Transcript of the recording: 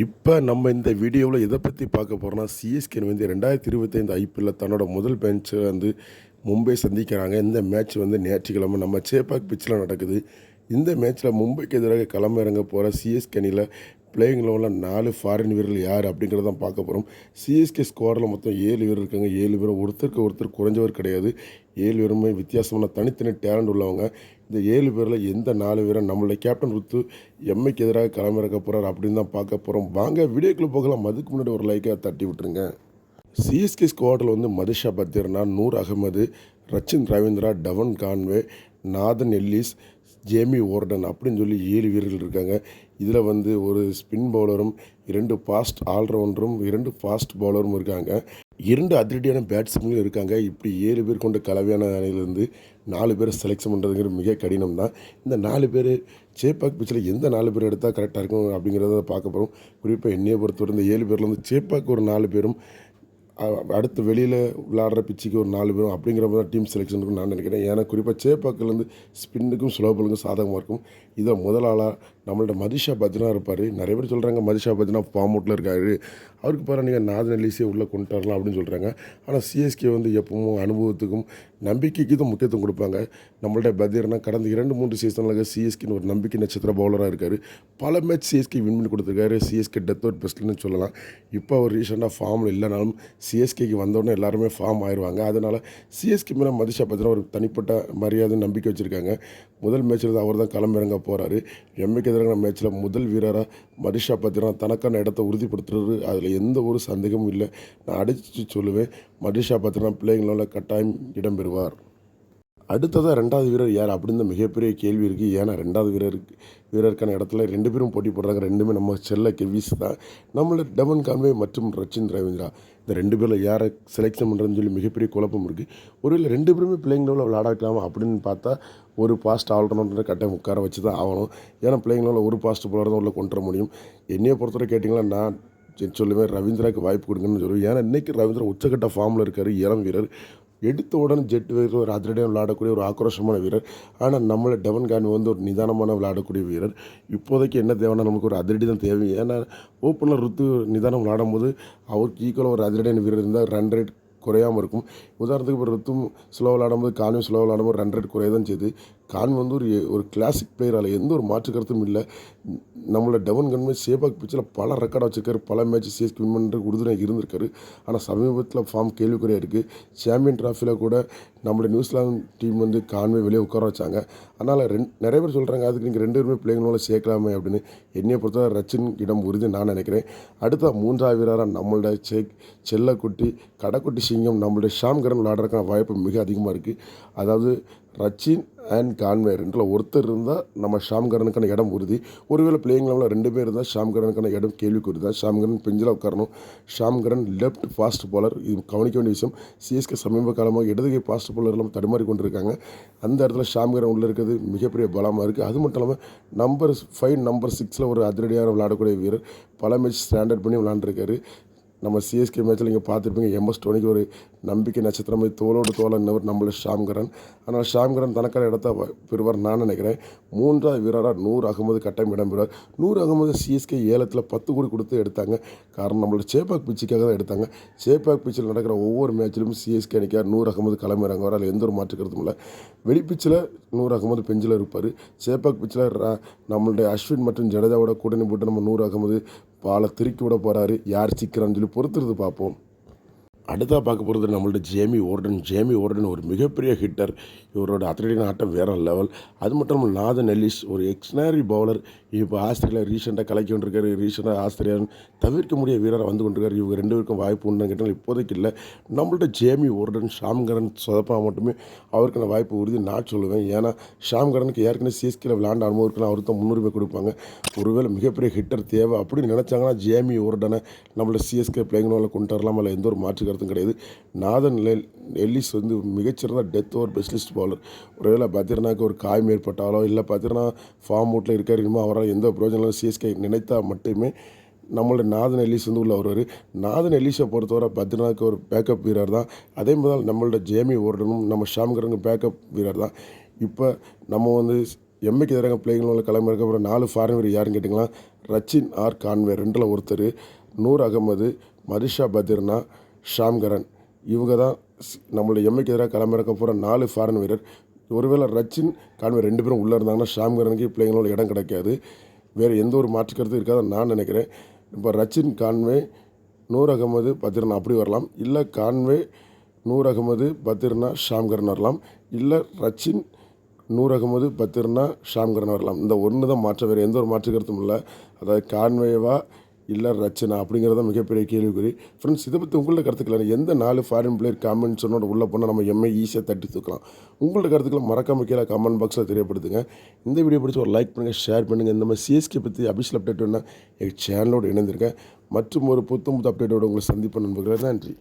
இப்போ நம்ம இந்த வீடியோவில் எதை பற்றி பார்க்க போகிறோம்னா சிஎஸ்கே வந்து 2025 ஐபிஎல்லில் தன்னோட முதல் மேட்ச்சை வந்து மும்பை சந்திக்கிறாங்க. இந்த மேட்ச் வந்து ஞாயிற்றுக்கிழமை நம்ம சேப்பாக் பிச்சில் நடக்குது. இந்த மேட்ச்சில் மும்பைக்கு எதிராக களமிறங்க போகிற சிஎஸ்கே அணியில் பிளேயிங் லெவலில் 4 ஃபாரின் வீரர்கள் யார் அப்படிங்கிறத தான் பார்க்க போகிறோம். சிஎஸ்கே ஸ்குவாடில் மொத்தம் 7 வீரர் இருக்காங்க. 7 பேரும் ஒருத்தருக்கு ஒருத்தர் குறைஞ்சவர் கிடையாது. 7 பேருமே வித்தியாசமான தனித்தனி டேலண்ட் உள்ளவங்க. இந்த 7 பேரில் எந்த 4 வீரர் நம்மளுடைய கேப்டன் ருத்து எம்ஐக்கு எதிராக களமிறக்க போகிறார் அப்படின்னு தான் பார்க்க போகிறோம். வாங்க வீடியோக்குள்ளே போகலாம். அதுக்கு முன்னாடி ஒரு லைக்காக தட்டி விட்டுருங்க. சிஎஸ்கே ஸ்குவாடில் வந்து Matheesha Pathirana, Noor Ahmad, Rachin Ravindra, Devon Conway, Nathan Ellis, Jamie Overton அப்படின்னு சொல்லி 7 வீரர்கள் இருக்காங்க. இதில் வந்து ஒரு ஸ்பின் பவுலரும் 2 ஃபாஸ்ட் ஆல்ரவுண்டரும் 2 ஃபாஸ்ட் பவுலரும் இருக்காங்க. 2 அதிரடியான பேட்ஸ்மேனும் இருக்காங்க. இப்படி 7 பேர் கொண்ட கலவையான அணியிலேருந்து 4 பேரை செலெக்ஷன் பண்ணுறதுங்கிறது மிக கடினம் தான். இந்த 4 பேர் சேப்பாக் பிச்சில் எந்த 4 பேர் எடுத்தால் கரெக்டாக இருக்கும் அப்படிங்கிறத பார்க்க போகிறோம். குறிப்பாக என்னையை பொறுத்தவரை இந்த 7 பேரில் வந்து சேப்பாக்கு ஒரு 4 பேரும், அடுத்து வெளியில் விளையாடுற பிச்சுக்கு ஒரு 4 பேரும் அப்படிங்கிற மாதிரி டீம் செலெக்ஷனுக்கு நான் நினைக்கிறேன். ஏன்னா குறிப்பாக சேப்பாக்கிலேருந்து ஸ்பின்னுக்கும் ஸ்லோபலுக்கும் சாதகமாக இருக்கும். இதை முதல் ஆளாக நம்மள்ட்ட மதிஷா பத்னா இருப்பார். நிறைய பேர் சொல்கிறாங்க மதிஷா பத்னா ஃபார்ம் அவுட்டில் இருக்கார், அவருக்கு பாரு நீங்கள் நாதன் எல்லிஸே உள்ளே கொண்டு வரலாம் அப்படின்னு சொல்கிறாங்க. ஆனால் சிஎஸ்கே வந்து எப்பவும் அனுபவத்துக்கும் நம்பிக்கைக்கு தான் முக்கியத்துவம் கொடுப்பாங்க. நம்மள்ட்ட பத்ரனா கடந்த 2-3 சீசனில் சிஎஸ்கேன்னு ஒரு நம்பிக்கை நட்சத்திர பவுலராக இருக்கார். பல மேட்ச் சிஎஸ்கே வின் பண்ணி கொடுத்துருக்காரு. சிஎஸ்கே டெத் அவுட் பெஸ்ட்னு சொல்லலாம். இப்போ அவர் ரீசெண்டாக ஃபார்மில் இல்லைனாலும் சிஎஸ்கேக்கு வந்தோடனே எல்லாருமே ஃபார்ம் ஆயிடுவாங்க. அதனால் சிஎஸ்கே மேலே மதிஷா பத்னா ஒரு தனிப்பட்ட மரியாதை நம்பிக்கை வச்சுருக்காங்க. முதல் மேட்ச்சில் அவர் தான் களமிறங்க போகிறாரு. எம்ஐக்கு எதிரான மேட்ச்சில் முதல் வீரராக மதிஷா பத்னா தனக்கான இடத்த உறுதிப்படுத்துறது அதில் எந்த ஒரு சந்தேகமும் இல்லை. நான் அடித்து சொல்லுவேன், மதிஷா பத்னா பிளேயிங் லெவலில் கட்டாயம் இடம்பெறுவார். அடுத்ததாக 2வது வீரர் யார் அப்படின்னு மிகப்பெரிய கேள்வி இருக்குது. ஏன்னா 2வது வீரருக்கான இடத்துல 2 பேரும் போட்டி போடுறாங்க. 2மே நம்ம செல்ல கெவிஸ் தான். நம்மளோட டவன் கான்வே மற்றும் ரச்சின் ரவீந்திரா, இந்த 2 பேரில் யாரை செலெக்ஷன் பண்ணுறதுன்னு சொல்லி மிகப்பெரிய குழப்பம் இருக்குது. ஒருவேளை 2 பேருமே பிளேயிங் லெவலில் விளையாடலாமா அப்படின்னு பார்த்தா ஒரு ஃபாஸ்ட் ஆல்ரவுண்டரை கட்டாயம் உட்கார வச்சு தான் ஆகணும். ஏன்னா பிளேயிங் லெவலில் ஒரு ஃபாஸ்ட் பவுலர் தான் உள்ள கொண்டு வர முடியும். என்னையை பொறுத்தவரை கேட்டிங்கன்னா நான் சொல்லுவேன் ரவீந்திராவுக்கு வாய்ப்பு கொடுங்கன்னு சொல்லுவேன். ஏன்னா இன்றைக்கி ரவீந்திரா உச்சக்கட்ட ஃபார்மில் இருக்கார். இளம் வீரர், எடுத்த உடனே ஜெட் வீரர், ஒரு அதிரடியாக விளையாடக்கூடிய ஒரு ஆக்ரோஷமான வீரர். ஆனால் நம்மளை டவன் கான்வே வந்து ஒரு நிதானமான விளையாடக்கூடிய வீரர். இப்போதைக்கு என்ன தேவைன்னா நமக்கு ஒரு அதிரடி தான் தேவை. ஏன்னா ஓப்பனில் ருத்து நிதானம் விளையாடும் போது அவருக்கு ஈக்குவலாக ஒரு அதிரடியான வீரர் இருந்தால் ரன் ரேட் குறையாமல் இருக்கும். உதாரணத்துக்கு இப்போ ருத்தும் ஸ்லோ விளையாடும்போது கான்வே ஸ்லோ விளையாடும்போது ரன் ரேட் குறைய தான் செய்யுது. கான்வே வந்து ஒரு கிளாசிக் பிளேயர், அதில் எந்த ஒரு மாற்று கருத்தும் இல்லை. நம்மளோட டவன் கான்வே சேப்பாக் பிச்சில் பல ரெக்கார்டாக வச்சுருக்காரு. பல மேட்ச் சிஎஸ்கே வின் பண்ணுற உறுதுணையாக இருந்திருக்காரு. ஆனால் சமீபத்தில் ஃபார்ம் கேள்விக்குறையாக இருக்குது. சாம்பியன் ட்ராஃபியில் கூட நம்மளோட நியூசிலாந்து டீம் வந்து கான்வே வெளியே உட்கார வச்சாங்க. அதனால் நிறைய பேர் சொல்கிறாங்க அதுக்கு நீங்கள் 2 பேருமே பிளேயிங் லெவலில் சேர்க்கலாமே அப்படின்னு. என்னையை பொறுத்தவரை ரச்சின் இடம் உறுதி நான் நினைக்கிறேன். அடுத்த 3வது வீரராக நம்மளோட செல்லக்குட்டி கடைக்குட்டி சிங்கம் நம்மளுடைய ஷாம் கரன் விளையாடுறதுக்கான வாய்ப்பு மிக அதிகமாக இருக்குது. அதாவது ரச்சின் அண்ட் கான்வே ரெண்டில் ஒருத்தர் இருந்தால் நம்ம ஷாம் கரனுக்கான இடம் உறுதி. ஒருவேளை பிளேயிங் லெவலில் 2 பேர் இருந்தால் ஷாம் கரனுக்கான இடம் கேள்விக்குறி தான். ஷாம் கரன் பெஞ்சில் உட்காரணும். Sam Curran left fast bowler. இது கவனிக்க வேண்டிய விஷயம். சிஎஸ்கே சமீப காலமாக இடதுகை ஃபாஸ்ட் பாலர் எல்லாம் தடுமாறி கொண்டு இருக்காங்க. அந்த இடத்துல ஷாம் கரன் உள்ளே இருக்கிறது மிகப்பெரிய பலமாக இருக்குது. அது மட்டும் இல்லாமல் நம்பர் 5 நம்பர் 6 ஒரு அதிரடியான விளையாடக்கூடிய வீரர். பல மேட்ச் ஸ்டாண்டர்ட் பண்ணி விளையாண்டுருக்காரு. நம்ம சிஎஸ்கே மேட்ச்சில் நீங்கள் பார்த்துருப்பீங்க, எம்எஸ் தோனிக்கு ஒரு நம்பிக்கை நட்சத்திரம் மாதிரி தோளோடு தோலன்னவர் நம்மள ஷாம் கரன். ஆனால் ஷாம் கரன் தனக்கான இடத்த பெறுவார் நான் நினைக்கிறேன். 3வது வீரராக நூர் அகமது கட்டாயம் இடம்பெறுவார். நூர் அகமது சிஎஸ்கே ஏலத்தில் 10 கோடி கொடுத்து எடுத்தாங்க. காரணம் நம்மளோட சேப்பாக் பிச்சுக்காக தான் எடுத்தாங்க. சேப்பாக் பிச்சில் நடக்கிற ஒவ்வொரு மேட்சிலும் சிஎஸ்கே அணிக்கார் நூர் அகமது களமிறங்குவார். அதில் எந்த ஒரு மாற்று கருத்தும் இல்லை. வெளிப்பிச்சில் நூர் அகமது பெஞ்சில் இருப்பார். சேப்பாக் பிச்சில் நம்மளுடைய அஸ்வின் மற்றும் ஜடேஜாவோட கூட்டணி போட்டு நம்ம நூர் அகமது பாலை திருக்கி விட போகிறாரு. யார் சிக்கிறான்னு சொல்லி பொறுத்துறது பார்ப்போம். அடுத்தா பார்க்க போகிறது நம்மள்ட்ட ஜேமி ஓர்டன் ஒரு மிகப்பெரிய ஹிட்டர். இவரோட அத்லட்டிக் ஆட்டம் வேறு லெவல். அது மட்டும் இல்லாமல் நாதன் எல்லிஸ் ஒரு எக்ஸ்ட்ரானரி பவுலர். இப்போ ஆஸ்திரேலியா ரீசெண்டாக கலக்கி கொண்டிருக்காரு. ரீசெண்டாக ஆஸ்திரேலியா தவிர்க்க முடிய வீரராக வந்து கொண்டிருக்காரு. இவங்க 2 பேருக்கும் வாய்ப்பு உண்டுன்னு கேட்டால் இப்போதைக்கு இல்லை. நம்மள்ட்ட ஜேமி ஓர்டன் ஷாம் கரன் சொதப்பா மட்டுமே அவருக்கான வாய்ப்பு உறுதி நான் சொல்லுவேன். ஏன்னா ஷாம் கரனுக்கு ஏற்கனவே சிஎஸ்கேல விளையாண்ட அனுபவம் இருக்குன்னு அவருக்கு தான் முன்னுரிமை கொடுப்பாங்க. ஒருவேளை மிகப்பெரிய ஹிட்டர் தேவை அப்படின்னு நினச்சாங்கன்னா ஜேமி ஓர்டனை நம்மளோட சிஎஸ்கே பிளேயிங் லெவலில் கொண்டு வரலாம். அதில் எந்த ஒரு மாற்று கருத்தும் கிடையாது. நாதன் எல்லிஸ் வந்து மிகச்சிறந்த டெத் ஓவர் பெஸ்ட்லிஸ்ட் பவுலர். ஒருவேளை பத்ரனாக்கு ஒரு காயம் ஏற்பட்டாலோ இல்லை பத்ரனா ஃபார்ம் அவுட்டில் இருக்காருமோ அவரால் எந்த பிரயோஜனம் சிஎஸ்கே நினைத்தால் மட்டுமே நம்மளோட நாதன் எல்லிஸ் வந்து உள்ள வருவார். நாதன் எல்லிஸை பொறுத்தவரை பத்ரனாக்கு ஒரு பேக்கப் வீரர் தான். அதே மாதிரி நம்மளோட ஜேமி ஓர்டனும் நம்ம ஷாம் கரனுக்கு பேக்கப் வீரர் தான். இப்போ நம்ம வந்து எம்ஐக்கு எதிராக பிளேயிங் லெவலில் களமிறக்க போகிற 4 ஃபாரின் வீரர் யாருன்னு கேட்டிங்களா, ரச்சின் ஆர் கான்வே ரெண்டில் ஒருத்தர், நூர் அகமது, மரிஷா பத்திர்னா, ஷாம்கரன் இவங்க தான் நம்மளுடைய எம்ஐக்கு எதிராக களமிறக்க போகிற 4 ஃபாரின் வீரர். ஒருவேளை ரச்சின் கான்வே 2 பேரும் உள்ளே இருந்தாங்கன்னா ஷாம்கரனுக்கு பிள்ளைங்களோட இடம் கிடைக்காது. வேறு எந்த ஒரு மாற்று கருத்தும் இருக்காதுன்னு நான் நினைக்கிறேன். இப்போ ரச்சின், கான்வே, நூர் அகமது, பத்திர்னா அப்படி வரலாம். இல்லை கான்வே, நூர் அகமது, பத்திர்னா, ஷாம்கரன் வரலாம். இல்லை ரச்சின், நூர் அகமது, பத்திர்னா, ஷாம்கரன் வரலாம். இந்த ஒன்று தான் மாற்றம், வேறு எந்த ஒரு மாற்று கருத்தும் இல்லை. அதாவது கான்வேவா இல்லை ரச்சனா அப்படிங்கிறத மிகப்பெரிய கேள்விக்குறி. ஃப்ரெண்ட்ஸ், இதை பற்றி உங்களோட கருத்துக்கள் எந்த 4 ஃபாரின் பிளேயர் காமெண்ட்ஸோட உள்ளே போனால் நம்ம எம்ஐ ஈஸியாக தட்டி தூக்கலாம்? உங்களோட கருத்துக்களை மறக்காம கீழே கமெண்ட் பாக்ஸில் தெரியப்படுத்துங்க. இந்த வீடியோ பிடிச்சி ஒரு லைக் பண்ணுங்கள், ஷேர் பண்ணுங்கள். இந்த மாதிரி சிஎஸ்கே பற்றி அபிஷியல் அப்டேட் வேணால் எங்கள் சேனலோடு இணைந்திருக்கேன். மற்றும் ஒரு புத்தம் புது அப்டேட்டோடு உங்களை சந்திப்பேன் நண்பர்களே. நன்றி.